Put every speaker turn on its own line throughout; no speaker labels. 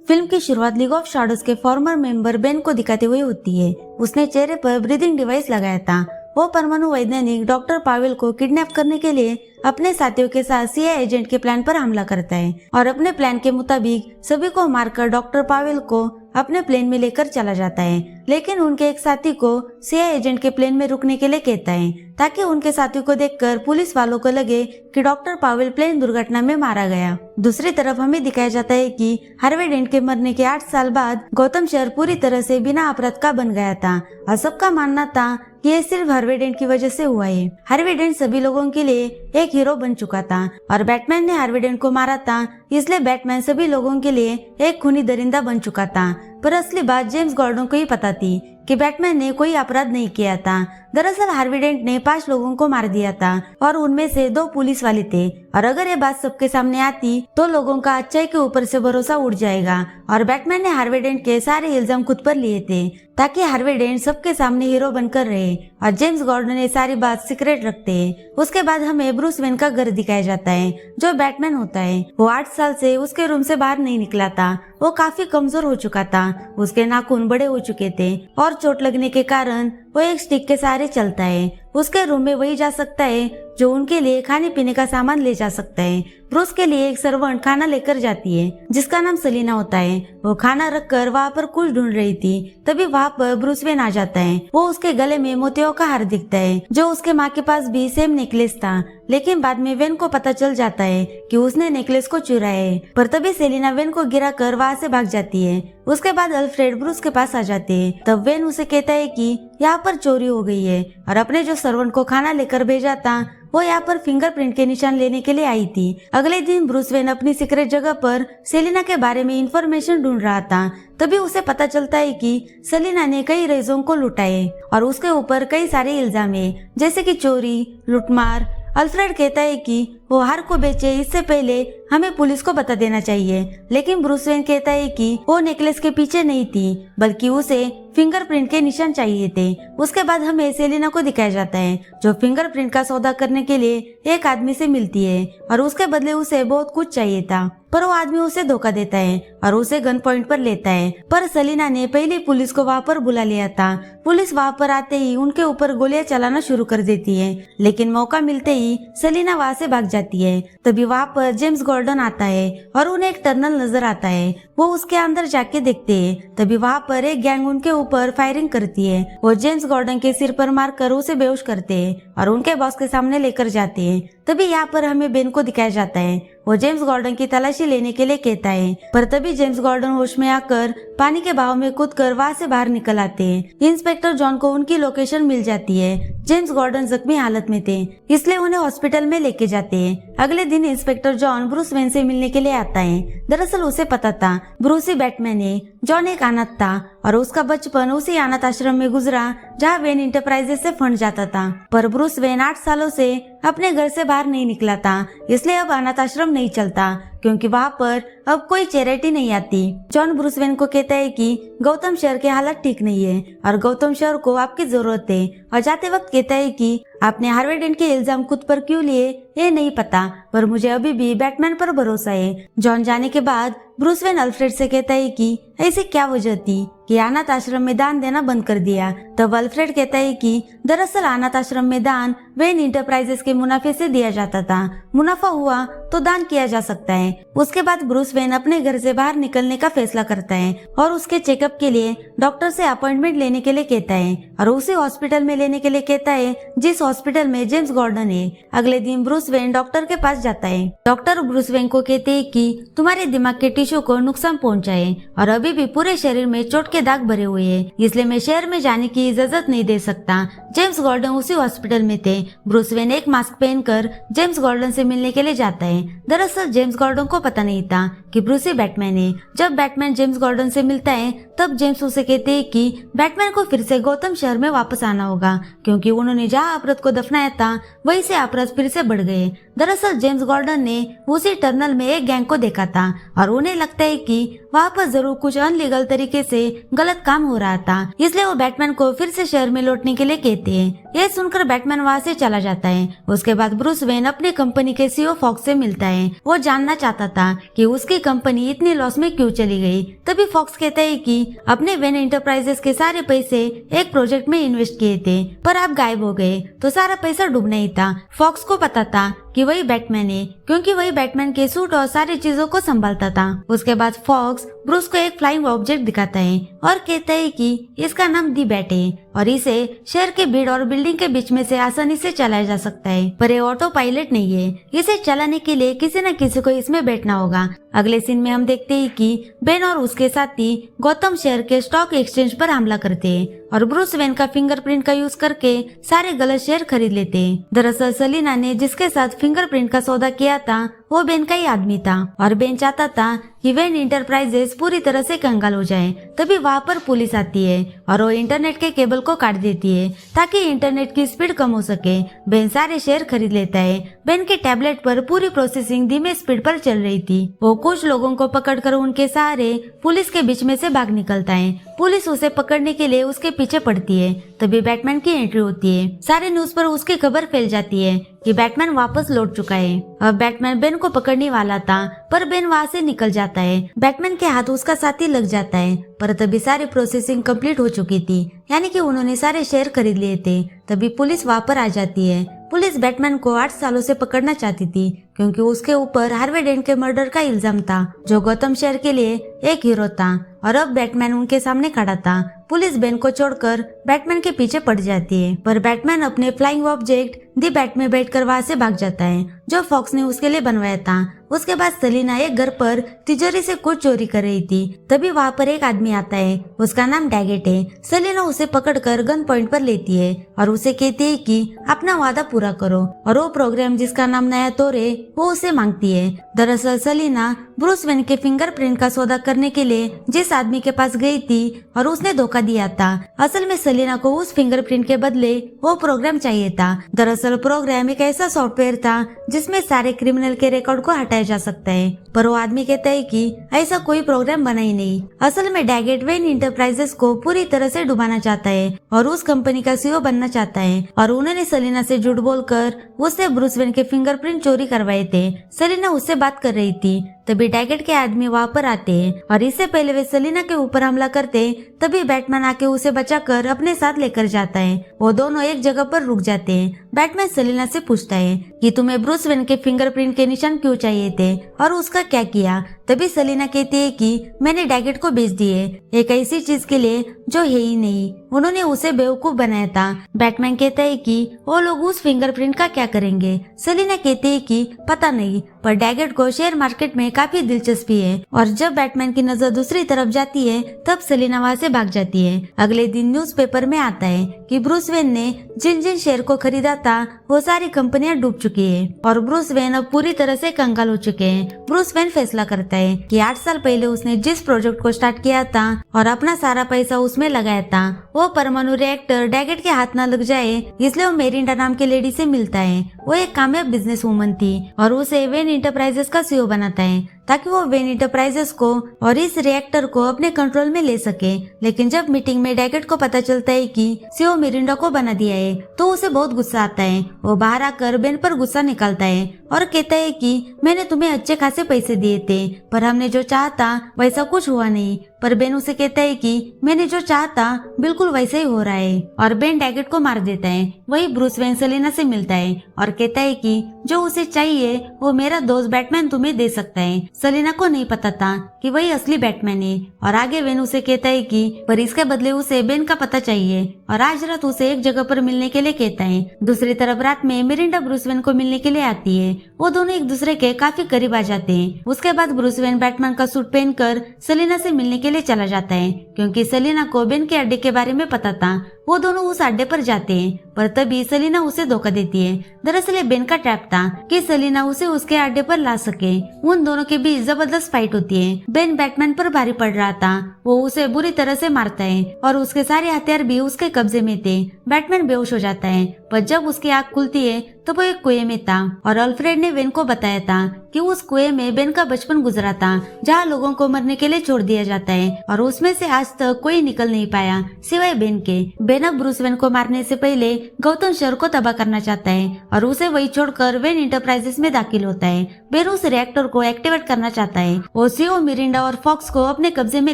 Film की शुरुआत league of shadows के फॉर्मर मेंबर बेन को दिखाते हुए होती है। उसने चेहरे पर ब्रीदिंग डिवाइस लगाया था। वो परमाणु वैज्ञानिक डॉक्टर पावेल को किडनैप करने के लिए अपने साथियों के साथ सीआईए एजेंट के प्लान पर हमला करता है और अपने प्लान के मुताबिक सभी को मारकर डॉक्टर पावेल को अपने प्लेन में लेकर चला जाता है। लेकिन उनके एक साथी को सीआईए एजेंट के प्लेन में रुकने के लिए कहता है ताकि उनके साथी को देखकर पुलिस वालों को लगे कि डॉक्टर पावेल प्लेन दुर्घटना में मारा गया। दूसरी तरफ हमें दिखाया जाता है कि हार्वे डेंट के मरने के 8 साल बाद गौतम शहर पूरी तरह से बिना अपराध का बन गया था और सबका मानना था कि ये सिर्फ हार्वे डेंट की वजह से हुआ है। हार्वे डेंट सभी लोगों के लिए एक हीरो बन चुका था और बैटमैन ने हार्वे डेंट को मारा था, इसलिए बैटमैन सभी लोगों के लिए एक खूनी दरिंदा बन चुका था। पर असली बात जेम्स गॉर्डन को ही पता थी कि बैटमैन ने कोई अपराध नहीं किया था। दरअसल हार्वे डेंट ने 5 लोगों को मार दिया था और उनमें से 2 पुलिस वाले थे। और अगर ये बात सबके सामने आती तो लोगों का अच्छाई के ऊपर से भरोसा उड़ जाएगा और बैटमैन ने हार्वे डेंट के सारे इल्जाम खुद पर लिए थे ताकि हार्वे डेंट सबके सामने हीरो बनकर रहे और जेम्स गॉर्डन ये सारी बात सीक्रेट रखते हैं। उसके बाद हमें ब्रूस वेन का घर दिखाया जाता है जो बैटमैन होता है। वो 8 साल से उसके रूम से बाहर नहीं निकला था। वो काफी कमजोर हो चुका था, उसके नाखून बड़े हो चुके थे और चोट लगने के कारण वो एक स्टिक के सहारे चलता है। उसके रूम में वही जा सकता है जो उनके लिए खाने पीने का सामान ले जा सकता है। ब्रूस के लिए एक सर्वेंट खाना लेकर जाती है जिसका नाम सेलिना होता है। वो खाना रखकर वहाँ पर कुछ ढूंढ रही थी, तभी वहाँ पर ब्रूस वेन आ जाता है। वो उसके गले में मोतियों का हार दिखता है जो उसके माँ के पास भी सेम नेकलेस था, लेकिन बाद में वेन को पता चल जाता है कि उसने नेकलेस को चुराया है। पर तभी सेलिना वेन को गिरा कर वहाँ से भाग जाती है। उसके बाद अल्फ्रेड ब्रूस के पास आ जाते हैं। तब वेन उसे कहता है कि यहाँ पर चोरी हो गई है और अपने जो सर्वेंट को खाना लेकर भेजा था वो यहाँ पर फिंगरप्रिंट के निशान लेने के लिए आई थी। अगले दिन ब्रूस वेन अपनी सीक्रेट जगह पर सेलिना के बारे में इंफॉर्मेशन ढूंढ रहा था। तभी उसे पता चलता है कि सेलिना ने कई रईसों को लूटा है और उसके ऊपर कई सारे इल्जाम है जैसे कि चोरी, लूटमार। अल्फ्रेड कहता है कि वो हार को बेचे इससे पहले हमें पुलिस को बता देना चाहिए, लेकिन ब्रूस वेन कहता है कि वो नेकलेस के पीछे नहीं थी बल्कि उसे फिंगरप्रिंट के निशान चाहिए थे। उसके बाद हमें सेलिना को दिखाया जाता है जो फिंगरप्रिंट का सौदा करने के लिए एक आदमी से मिलती है और उसके बदले उसे बहुत कुछ चाहिए था, पर वो आदमी उसे धोखा देता है और उसे गन पॉइंट पर लेता है। पर सेलिना ने पहले पुलिस को वहाँ पर बुला लिया था। पुलिस वहाँ पर आते ही उनके ऊपर गोलियां चलाना शुरू कर देती है, लेकिन मौका मिलते ही सेलिना वहाँ से भाग जाती है। तभी वहाँ पर जेम्स गॉर्डन आता है और उन्हें एक टनल नजर आता है। वो उसके अंदर जाके देखते हैं। तभी वहाँ पर एक गैंग उनके ऊपर फायरिंग करती है। वो जेम्स गॉर्डन के सिर पर मारकर उसे बेहोश करते हैं और उनके बॉस के सामने लेकर जाते हैं। तभी यहाँ पर हमें बेन को दिखाया जाता है। वो जेम्स गॉर्डन की तलाशी लेने के लिए कहता है, पर तभी जेम्स गॉर्डन होश में आकर पानी के बहाव में कूदकर वहाँ से बाहर निकल आते हैं। इंस्पेक्टर जॉन को उनकी लोकेशन मिल जाती है। जेम्स गॉर्डन जख्मी हालत में थे, इसलिए उन्हें हॉस्पिटल में लेके जाते हैं। अगले दिन इंस्पेक्टर जॉन ब्रूस वेन से मिलने के लिए आता है। दरअसल उसे पता था ब्रूस ही बैटमैन है। जॉन एक अनाथ था और उसका बचपन उसी अनाथ आश्रम में गुजरा जहाँ वेन इंटरप्राइजेस से फंड जाता था। पर ब्रूस वेन 8 सालों से अपने घर से बाहर नहीं निकला था, इसलिए अब अनाथ आश्रम नहीं चलता क्योंकि वहाँ पर अब कोई चैरिटी नहीं आती। जॉन ब्रूस वेन को कहता है कि गौतम शहर के हालत ठीक नहीं है और गौतम शहर को आपकी जरूरत है, और जाते वक्त कहता है कि आपने हार्वे डेंट के इल्जाम खुद पर क्यों लिए ये नहीं पता, पर मुझे अभी भी बैटमैन पर भरोसा है। जॉन जाने के बाद ब्रूस वेन अल्फ्रेड से कहता है कि ऐसी क्या वजह थी कि अनाथ आश्रम में दान देना बंद कर दिया। तब अल्फ्रेड कहता है कि दरअसल अनाथ आश्रम में दान वेन इंटरप्राइजेस के मुनाफे से दिया जाता था। मुनाफा हुआ तो दान किया जा सकता है। उसके बाद ब्रूस वेन अपने घर से बाहर निकलने का फैसला करता है और उसके चेकअप के लिए डॉक्टर से अपॉइंटमेंट लेने के लिए कहता है और उसे हॉस्पिटल में लेने के लिए कहता है जिस हॉस्पिटल में जेम्स गॉर्डन है। अगले दिन ब्रूस वेन डॉक्टर के पास जाता है। डॉक्टर ब्रूस वेन को कहते हैं कि तुम्हारे दिमाग के टिश्यू को नुकसान पहुंचा है और अभी भी पूरे शरीर में चोट के दाग भरे हुए हैं, इसलिए मैं शहर में जाने की इजाजत नहीं दे सकता। जेम्स गॉर्डन उसी हॉस्पिटल में थे। ब्रूस वेन एक मास्क पहनकर जेम्स गॉर्डन से मिलने के लिए जाता है। दरअसल जेम्स गॉर्डन को पता नहीं था कि ब्रूस ही बैटमैन है। जब बैटमैन जेम्स गॉर्डन से मिलता है तब जेम्स उसे कहते हैं कि बैटमैन को फिर से गौतम शहर में वापस आना होगा क्योंकि उन्होंने जहाँ अपराध को दफनाया था वहीं से अपराध फिर से बढ़ गए। दरअसल जेम्स गॉर्डन ने उसी टनल में एक गैंग को देखा था और उन्हें लगता है कि वहाँ पर जरूर कुछ अनलीगल तरीके से गलत काम हो रहा था, इसलिए वो बैटमैन को फिर से शहर में लौटने के लिए कहते हैं। ये सुनकर बैटमैन वहाँ से चला जाता है। उसके बाद ब्रूस वेन अपनी कंपनी के सीईओ फॉक्स से मिलता है। वो जानना चाहता था कि उसकी कंपनी इतनी लॉस में क्यों चली गई। तभी फॉक्स कहता है कि अपने वेन एंटरप्राइजेस के सारे पैसे एक प्रोजेक्ट में इन्वेस्ट किए थे, पर आप गायब हो गए, तो सारा पैसा डूबना ही था। फॉक्स को पता था कि वही बैटमैन है, क्योंकि वही बैटमैन के सूट और सारी चीजों को संभालता था। उसके बाद फॉक्स ब्रूस को एक फ्लाइंग ऑब्जेक्ट दिखाता है और कहता है कि इसका नाम दी बैट है और इसे शहर के भीड़ और बिल्डिंग के बीच में से आसानी से चलाया जा सकता है, पर ये ऑटो पायलट नहीं है। इसे चलाने के लिए किसी न किसी को इसमें बैठना होगा। अगले सीन में हम देखते हैं कि बेन और उसके साथी गौतम शहर के स्टॉक एक्सचेंज पर हमला करते हैं और ब्रूस वेन का फिंगरप्रिंट का यूज करके सारे गलत शेयर खरीद लेते हैं। दरअसल सलीना ने जिसके साथ फिंगरप्रिंट का सौदा किया था वो बेन का ही आदमी था और बेन चाहता था कि वेन इंटरप्राइजेस पूरी तरह से कंगाल हो जाए। तभी वहाँ पर पुलिस आती है और वो इंटरनेट के केबल को काट देती है ताकि इंटरनेट की स्पीड कम हो सके। बेन सारे शेयर खरीद लेता है। बेन के टैबलेट पर पूरी प्रोसेसिंग धीमे स्पीड पर चल रही थी। वो कुछ लोगों को पकड़कर उनके सहारे पुलिस के बीच में से भाग निकलता है। पुलिस उसे पकड़ने के लिए उसके पीछे पड़ती है। तभी बैटमैन की एंट्री होती है। सारे न्यूज पर उसकी खबर फैल जाती है कि बैटमैन वापस लौट चुका है। अब बैटमैन बेन को पकड़ने वाला था, पर बेन वहाँ से निकल जाता है। बैटमैन के हाथ उसका साथी लग जाता है, पर तभी सारी प्रोसेसिंग कंप्लीट हो चुकी थी, यानी कि उन्होंने सारे शेयर खरीद लिए थे। तभी पुलिस वहाँ पर आ जाती है। पुलिस बैटमैन को 8 सालों से पकड़ना चाहती थी, क्योंकि उसके ऊपर हार्वे डेंट के मर्डर का इल्जाम था, जो गौतम शहर के लिए एक हीरो था और अब बैटमैन उनके सामने खड़ा था। पुलिस बेन को छोड़कर बैटमैन के पीछे पड़ जाती है, पर बैटमैन अपने फ्लाइंग ऑब्जेक्ट दी बैट में बैठकर वहाँ से भाग जाता है, जो फॉक्स ने उसके लिए बनवाया था। उसके बाद सलीना एक घर पर तिजोरी से कुछ चोरी कर रही थी। तभी वहाँ पर एक आदमी आता है, उसका नाम डैगेट है। सलीना उसे पकड़कर गन पॉइंट पर लेती है और उसे कहती है कि अपना वादा पूरा करो, और वो प्रोग्राम जिसका नाम नया तौर है वो उसे मांगती है। दरअसल सलीना ब्रूस वेन के फिंगरप्रिंट का सौदा करने के लिए जिस आदमी के पास गई थी और उसने धोखा दिया था, असल में सलीना को उस फिंगरप्रिंट के बदले वो प्रोग्राम चाहिए था। दरअसल प्रोग्राम एक ऐसा सॉफ्टवेयर था जिसमें सारे क्रिमिनल के रिकॉर्ड को हटाया जा सकता है, पर वो आदमी कहता है कि ऐसा कोई प्रोग्राम बना ही नहीं। असल में डैगेट वेन इंटरप्राइजेस को पूरी तरह से डुबाना चाहता है और उस कंपनी का सीईओ बनना चाहता है, और उन्होंने सलीना से झूठ बोलकर उससे ब्रूस वेन के फिंगरप्रिंट चोरी करवाए थे। सलीना उससे बात कर रही थी। तभी डैगेट के आदमी वहाँ पर आते हैं और इससे पहले वे सलीना के ऊपर हमला करते। तभी बैटमैन आके उसे बचाकर अपने साथ लेकर जाता है। वो दोनों एक जगह पर रुक जाते हैं। बैटमैन सलीना से पूछता है कि तुम्हें ब्रूस वेन के फिंगरप्रिंट के निशान क्यों चाहिए थे और उसका क्या किया। तभी सलीना कहती है कि मैंने डैगेट को बेच दिए एक ऐसी चीज के लिए जो है ही नहीं, उन्होंने उसे बेवकूफ बनाया था। बैटमैन कहता है कि वो लोग उस फिंगरप्रिंट का क्या करेंगे। सलीना कहती है कि पता नहीं, पर डैगेट को शेयर मार्केट में काफी दिलचस्पी है, और जब बैटमैन की नजर दूसरी तरफ जाती है तब सलीना वहाँ से भाग जाती है। अगले दिन न्यूज़पेपर में आता है कि ब्रूस वेन ने जिन जिन शेयर को खरीदा था वो सारी कंपनियां डूब चुकी है और ब्रूस वेन अब पूरी तरह से कंगाल हो चुके हैं। ब्रूस वेन फैसला करता है कि 8 साल पहले उसने जिस प्रोजेक्ट को स्टार्ट किया था और अपना सारा पैसा उसमें लगाया था, वो परमाणु रिएक्टर डैगेट के हाथ न लग जाए, इसलिए वो मेरिंडा नाम के लेडी से मिलता है। वो एक कामयाब बिजनेस वूमन थी और उसे वेन इंटरप्राइजेस का सीईओ बनाता है ताकि वो वेन इंटरप्राइजेस को और इस रिएक्टर को अपने कंट्रोल में ले सके। लेकिन जब मीटिंग में डैगेट को पता चलता है कि सीईओ मिरिंडा को बना दिया है तो उसे बहुत गुस्सा आता है। वो बाहर आकर बेन पर गुस्सा निकालता है और कहता है कि मैंने तुम्हें अच्छे खासे पैसे दिए थे, पर हमने जो चाहा था वैसा कुछ हुआ नहीं। पर बेन उसे कहता है कि मैंने जो चाहा था बिल्कुल वैसा ही हो रहा है, और बेन डैगेट को मार देता है। वही ब्रूस वेन सलीना से मिलता है और कहता है कि जो उसे चाहिए वो मेरा दोस्त बैटमैन तुम्हें दे सकता है। सलीना को नहीं पता था कि वही असली बैटमैन है, और आगे वेन उसे कहता है कि पर इसके बदले उसे बेन का पता चाहिए और आज रात उसे एक जगह पर मिलने के लिए कहता है। दूसरी तरफ रात में मिरिंडा ब्रूस वेन को मिलने के लिए आती है। वो दोनों एक दूसरे के काफी करीब आ जाते हैं। उसके बाद ब्रूस वेन बैटमैन का सूट पहनकर सलीना से मिलने के लिए चला जाता है, क्योंकि सलीना को बेन के अड्डे के बारे में पता था। वो दोनों उस अड्डे पर जाते हैं, पर तभी सलीना उसे धोखा देती है। दरअसल बेन का ट्रैप था कि सलीना उसे उसके अड्डे पर ला सके। उन दोनों के बीच जबरदस्त फाइट होती है। बेन बैटमैन पर भारी पड़ रहा था। वो उसे बुरी तरह से मारता है और उसके सारे हथियार भी उसके कब्जे में थे। बैटमैन बेहोश हो जाता है, पर जब उसकी आंख खुलती है तो वो एक कुएं में था और अल्फ्रेड ने बेन को बताया था कि उस कुएं में बेन का बचपन गुजरा था, जहाँ लोगों को मरने के लिए छोड़ दिया जाता है और उसमें से आज तक कोई निकल नहीं पाया सिवाय बेन के। बेन अब ब्रूस वेन को मारने से पहले गौतम शहर को तबाह करना चाहता है और उसे वही छोड़कर वेन इंटरप्राइजेस में दाखिल होता है। बेन उस रिएक्टर को एक्टिवेट करना चाहता है। वो सीओ मिरिंडा और फॉक्स को अपने कब्जे में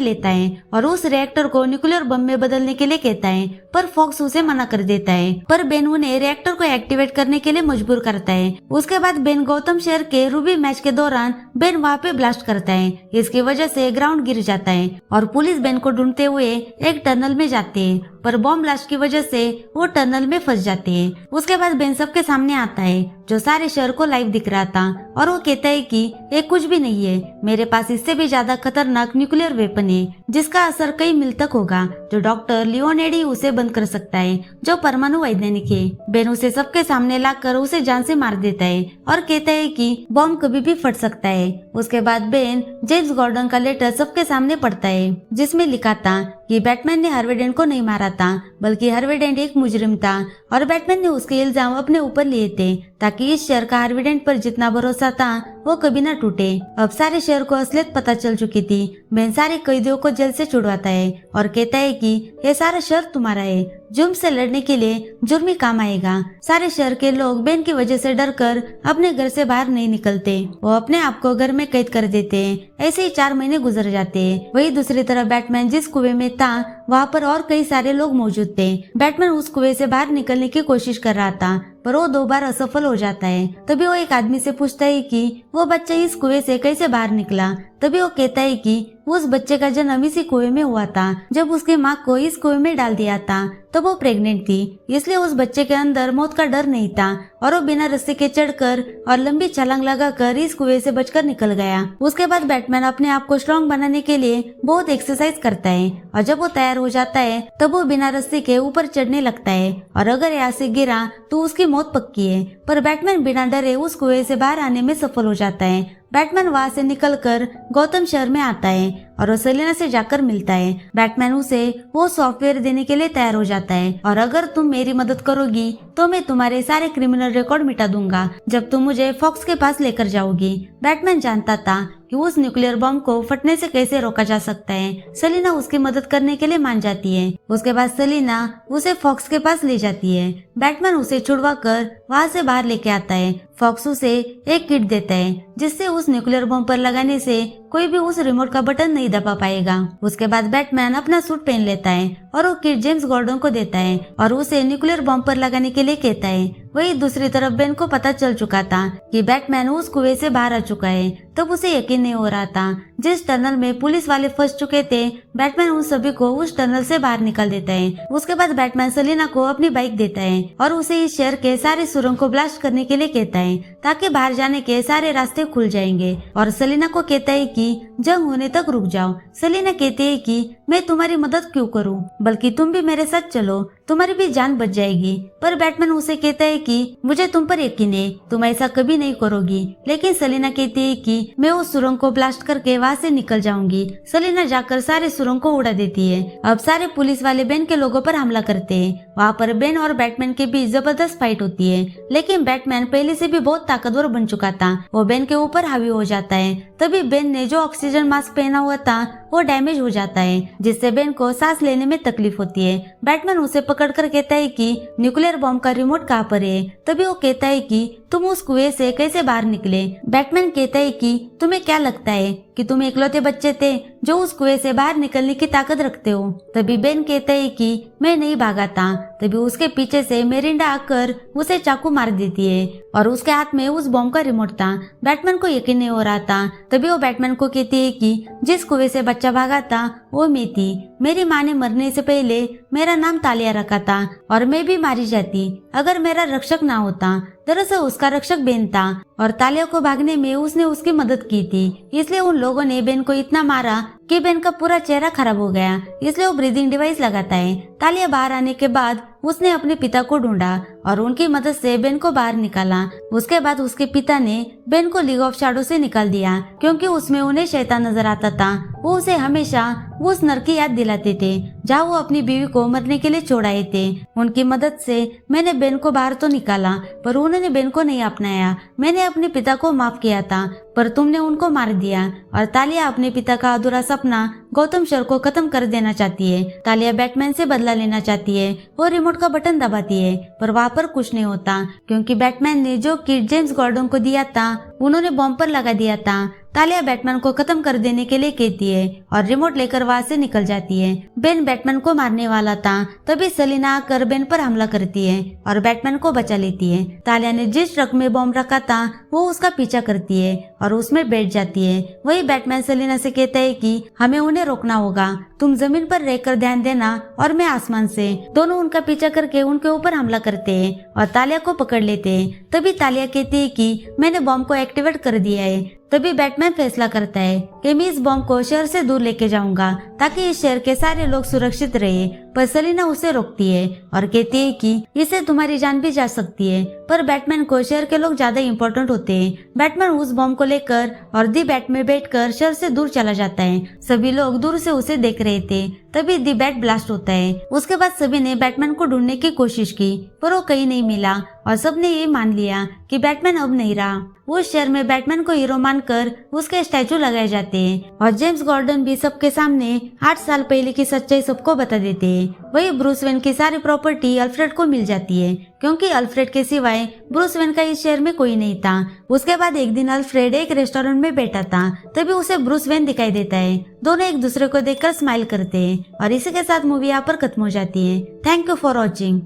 लेता है और उस रिएक्टर को न्यूक्लियर बम में बदलने के लिए कहता है, पर फॉक्स उसे मना कर देता है। पर बेन उन्हें रिएक्टर को एक्टिवेट करने के लिए मजबूर करता है। उसके बाद बेन गौतम शहर के रूबी मैच के दौरान बेन वहाँ पे ब्लास्ट करता है। इसकी वजह से ग्राउंड गिर जाता है और पुलिस बेन को ढूंढते हुए एक टनल में जाते हैं, पर बॉम्ब ब्लास्ट की वजह से वो टनल में फंस जाते हैं। उसके बाद बेन सबके सामने आता है, जो सारे शहर को लाइव दिख रहा था, और वो कहता है कि ये कुछ भी नहीं है, मेरे पास इससे भी ज्यादा खतरनाक न्यूक्लियर वेपन है जिसका असर कई मील तक होगा, जो डॉक्टर लियोनेडी उसे बंद कर सकता है, जो परमाणु वैज्ञानिक है। बेन उसे सबके सामने लाकर उसे जान से मार देता है और कहता है कि बॉम्ब कभी भी फट सकता है। उसके बाद बेन जेम्स गॉर्डन का लेटर सबके सामने पढ़ता है, जिसमें लिखा था कि बैटमैन ने हार्वे डेंट को नहीं मारा था, बल्कि हार्वे डेंट एक मुजरिम था और बैटमैन ने उसके इल्जाम अपने ऊपर लिए थे ताकि इस शहर का हार्वे डेंट पर जितना भरोसा था वो कभी न टूटे। अब सारे शहर को असलियत पता चल चुकी थी। बेन सारे कैदियों को जेल से छुड़वाता है और कहता है कि ये सारा शहर तुम्हारा है, जुर्म से लड़ने के लिए जुर्मी काम आएगा। सारे शहर के लोग बेन की वजह से डरकर अपने घर से बाहर नहीं निकलते, वो अपने आप को घर में कैद कर देते हैं। ऐसे ही 4 महीने गुजर जाते हैं। वही दूसरी तरफ बैटमैन जिस कुएं में था वहाँ पर और कई सारे लोग मौजूद थे। बैटमैन उस कुएं से बाहर निकलने की कोशिश कर रहा था, पर वो 2 बार असफल हो जाता है। तभी वो एक आदमी से पूछता है कि वो बच्चा इस कुएं से कैसे बाहर निकला। तभी वो कहता है कि उस बच्चे का जन्म इसी कुएं में हुआ था। जब उसकी माँ को इस कुएं में डाल दिया था तो वो प्रेग्नेंट थी, इसलिए उस बच्चे के अंदर मौत का डर नहीं था और वो बिना रस्सी के चढ़कर और लंबी छलांग लगाकर इस कुएं से बचकर निकल गया। उसके बाद बैटमैन अपने आप को स्ट्रॉन्ग बनाने के लिए बहुत एक्सरसाइज करता है और जब वो तैयार हो जाता है तब वो बिना रस्सी के ऊपर चढ़ने लगता है और अगर यहाँ से गिरा तो उसकी मौत पक्की है। पर बैटमैन बिना डरे उस कुएं से बाहर आने में सफल हो जाता है। बैटमैन वहाँ से निकलकर गौतम शहर में आता है और वो सेलेना से जाकर मिलता है। बैटमैन उसे वो सॉफ्टवेयर देने के लिए तैयार हो जाता है और अगर तुम मेरी मदद करोगी तो मैं तुम्हारे सारे क्रिमिनल रिकॉर्ड मिटा दूंगा जब तुम मुझे फॉक्स के पास लेकर जाओगी। बैटमैन जानता था कि उस न्यूक्लियर बॉम्ब को फटने से कैसे रोका जा सकता है। सेलिना उसकी मदद करने के लिए मान जाती है। उसके बाद सेलिना उसे फॉक्स के पास ले जाती है। बैटमैन उसे छुड़वाकर वहाँ से बाहर लेके आता है। फॉक्स उसे एक किट देता है जिससे उस न्यूक्लियर बॉम्ब पर लगाने से कोई भी उस रिमोट का बटन नहीं दबा पाएगा। उसके बाद बैटमैन अपना सूट पहन लेता है और वो किट जेम्स गॉर्डन को देता है और उसे न्यूक्लियर बॉम्ब पर लगाने के लिए कहता है। वही दूसरी तरफ बेन को पता चल चुका था कि बैटमैन उस कुएं से बाहर आ चुका है। तब उसे यकीन नहीं हो रहा था। जिस टनल में पुलिस वाले फंस चुके थे, बैटमैन उन सभी को उस टनल से बाहर निकाल देता है। उसके बाद बैटमैन सेलिना को अपनी बाइक देता है और उसे इस शहर के सारे सुरंग को ब्लास्ट करने के लिए कहता है ताकि बाहर जाने के सारे रास्ते खुल जाएंगे और सेलिना को कहता है कि जंग होने तक रुक जाओ। सेलिना कहती है कि मैं तुम्हारी मदद क्यों करूं, बल्कि तुम भी मेरे साथ चलो, तुम्हारी भी जान बच जाएगी। पर बैटमैन उसे कहता है कि मुझे तुम पर यकीन है, तुम ऐसा कभी नहीं करोगी। लेकिन सेलिना कहती है कि मैं उस सुरंग को ब्लास्ट करके वहाँ से निकल जाऊंगी। सेलिना जाकर सारे सुरंग को उड़ा देती है। अब सारे पुलिस वाले बेन के लोगों पर हमला करते हैं। वहाँ पर बेन और बैटमैन के बीच जबरदस्त फाइट होती है, लेकिन बैटमैन पहले से भी बहुत ताकतवर बन चुका था। वो बेन के ऊपर हावी हो जाता है। तभी बेन ने जो ऑक्सीजन मास्क पहना हुआ था वो डैमेज हो जाता है, जिससे बेन को सांस लेने में तकलीफ होती है। बैटमैन उसे पकड़कर कहता है कि न्यूक्लियर बॉम्ब का रिमोट कहाँ पर है। तभी वो कहता है कि तुम उस कुएं से कैसे बाहर निकले। बैटमैन कहता है कि तुम्हें क्या लगता है कि तुम इकलौते बच्चे थे जो उस कुएं से बाहर निकलने की ताकत रखते हो। तभी बेन कहता है कि मैं नहीं भागा था। तभी उसके पीछे से मेरिंडा आकर उसे चाकू मार देती है और उसके हाथ में उस बॉम्ब का रिमोट था। बैटमैन को यकीन नहीं हो रहा था। तभी वो बैटमैन को कहती है कि जिस कुएं से बच्चा भागा था वो मैं थी। मेरी माँ ने मरने से पहले मेरा नाम तालिया रखा था और मैं भी मारी जाती अगर मेरा रक्षक ना होता। दरअसल उसका रक्षक बेन था और तालिया को भागने में उसने उसकी मदद की थी, इसलिए उन लोगों ने बेन को इतना मारा कि बेन का पूरा चेहरा खराब हो गया। इसलिए वो ब्रीदिंग डिवाइस लगाता है। तालिया बाहर आने के बाद उसने अपने पिता को ढूंढा और उनकी मदद से बेन को बाहर निकाला। उसके बाद उसके पिता ने बेन को लीग ऑफ शैडो से निकाल दिया क्योंकि उसमें उन्हें शैतान नजर आता था। वो उसे हमेशा उस नर की याद दिलाते थे जहाँ वो अपनी बीवी को मरने के लिए छोड़ाए थे। उनकी मदद से मैंने बेन को बाहर तो निकाला पर उन्होंने बेन को नहीं अपनाया। मैंने अपने पिता को माफ किया था पर तुमने उनको मार दिया। और तालिया अपने पिता का अधूरा सपना गौतम शर को खत्म कर देना चाहती है। तालिया बैटमैन से बदला लेना चाहती है। वो रिमोट का बटन दबाती है पर वहाँ पर कुछ नहीं होता क्योंकि बैटमैन ने जो किट जेम्स गॉर्डन को दिया था उन्होंने बॉम्ब पर लगा दिया था। तालिया बैटमैन को खत्म कर देने के लिए कहती है और रिमोट लेकर वहाँ से निकल जाती है। बेन बैटमैन को मारने वाला था तभी सेलिना आकर बेन पर हमला करती है और बैटमैन को बचा लेती है। तालिया ने जिस ट्रक में बॉम्ब रखा था वो उसका पीछा करती है और उसमें बैठ जाती है। वही बैटमैन सेलिना से कहता है कि हमें उन्हें रोकना होगा, तुम जमीन पर रहकर ध्यान देना और मैं आसमान से। दोनों उनका पीछा करके उनके ऊपर हमला करते हैं और तालिया को पकड़ लेते हैं। तभी तालिया कहती है कि मैंने बॉम्ब को एक्टिवेट कर दिया है। तभी बैटमैन फैसला करता है कि मैं इस बॉम्ब को शहर से दूर लेके जाऊंगा ताकि इस शहर के सारे लोग सुरक्षित रहे। पर सेलिना उसे रोकती है और कहती है कि इससे तुम्हारी जान भी जा सकती है। पर बैटमैन को शहर के लोग ज्यादा इम्पोर्टेंट होते हैं। बैटमैन उस बॉम्ब को लेकर और दी बैट में बैठकर शहर से दूर चला जाता है। सभी लोग दूर से उसे देख रहे थे। तभी दी बैट ब्लास्ट होता है। उसके बाद सभी ने बैटमैन को ढूंढने की कोशिश की पर वो कहीं नहीं मिला और सबने ये मान लिया कि बैटमैन अब नहीं रहा। उस शहर में बैटमैन को हीरो मानकर उसके स्टैचू लगाए जाते हैं और जेम्स गॉर्डन भी सबके सामने 8 साल पहले की सच्चाई सबको बता देते हैं। वही ब्रूस वेन की सारी प्रॉपर्टी अल्फ्रेड को मिल जाती है क्योंकि अल्फ्रेड के सिवाय ब्रूस वेन का इस शहर में कोई नहीं था। उसके बाद एक दिन अल्फ्रेड एक रेस्टोरेंट में बैठा था तभी उसे ब्रूस वेन दिखाई देता है। दोनों एक दूसरे को देखकर स्माइल करते हैं और इसी के साथ मूवी यहाँ पर खत्म हो जाती है। Thank you for watching.